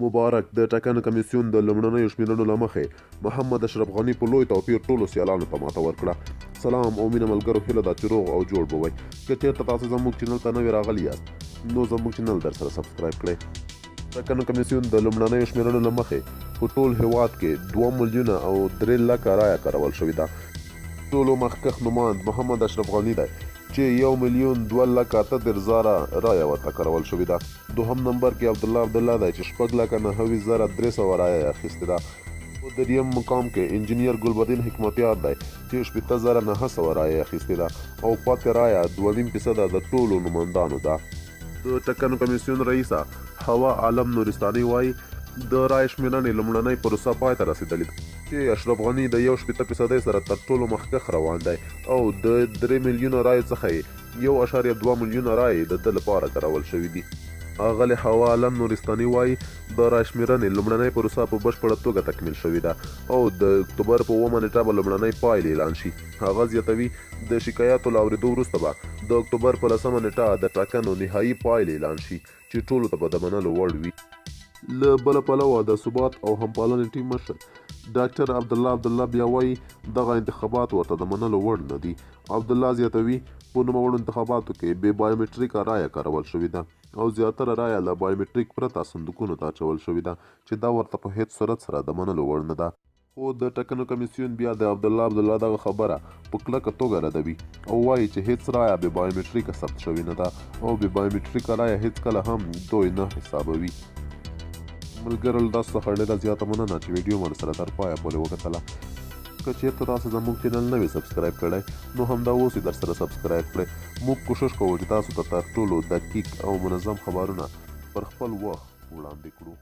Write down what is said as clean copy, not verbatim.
مبارک د ټاکنو کمیسیون د لومړنیو شمیرنو له مخې محمد اشرف غني په لوی توپیر ټولو سیالانو ته ماته ورکړه. سلام او مینه ملګرو، هیله ده چې روغ او جوړ به وئ. که چېرته تاسو زموږ چینل ته نوي راغلي یاست نو زموږ چینل در سره سبسکرایب کړئ. ټاکنو کمیسیون د لومړنیو شمیرنو له مخې په ټول هیواد کې 2 میلیونه او 3 لکه رایه کارول شوې ده. ټولو مخکښ نوماند محمد اشرف غني دی چې 1,02,38,000 رایه ورته کارول شوې ده. دوهم نمبر کې عبدالله دی چې 6,09,300 رایه یې اخیستې ده. په دریم مقام کې انجینیر ګلبدین حکمتیار دی چې 18,900 رایه یې اخیستې ده او پاتې رایه 2.5% د ټولو نوماندانو ده. د ټاکنو کمیسیون رئیسه هوا عالم نورستاني وایي د رایې شمیرنې لومړنۍ پروسه پای ته رسېدلې ده چې اشرف غني د 60% سره تر ټولو مخکښ روان دی او د 3 میلیونه رایو څخه یې 1.2 میلیونه رایې د ده لپاره کارول شوي دي. ښاغلې هوا عالم نورستاني وایي د رایې شمیرنې لومړنۍ پروسه په بشپړه توګه تکمیل شوې ده او د اکتوبر په 9 نیټه به لومړنۍ پایلې اعلان شي. هغه زیاتوي د شکایاتو له اورېدو وروسته به د اکتوبر په 10 نیټه د ټاکنو نهایي پایلې اعلان شي چې ټولو ته به د منلو وړ وي. له بله پلوه د ثبات او همپالنې ټیم مشر ډاکټر عبدالله بیا وایي دغه انتخابات ورته د منلو وړ نه دي. عبدالله زیاتوي په نوموړو انتخاباتو کې بې بایومټریکه رایه کارول شوې ده او زیاتره رایه له بایومټریک پرته صندوقونو ته اچول شوې ده چې دا ورته په هیڅ صورت سره د منلو وړ نه ده. خو د ټاکنو کمیسیون بیا د عبدالله دغه خبره په کلکه توګه ردوي او وایي چې هیڅ رایه بې بایومټریکه ثبت شوې نه ده او بې بایومټریکه رایه هیڅکله هم دوی نه حسابوي. ملګرو له تاسو څخه ډېره زیاته مننه چې ویډیو مو سره تر پایه پورې وکتله. که چېرته تاسو زموږ چینل نه وي سبسکرایب کړی نو همدا اوس یې در سره سبسکرایب کړئ. موږ کوشش کوو چې تاسو ته تر ټولو دقیق او منظم خبرونه پر خپل وخت وړاندې کړو.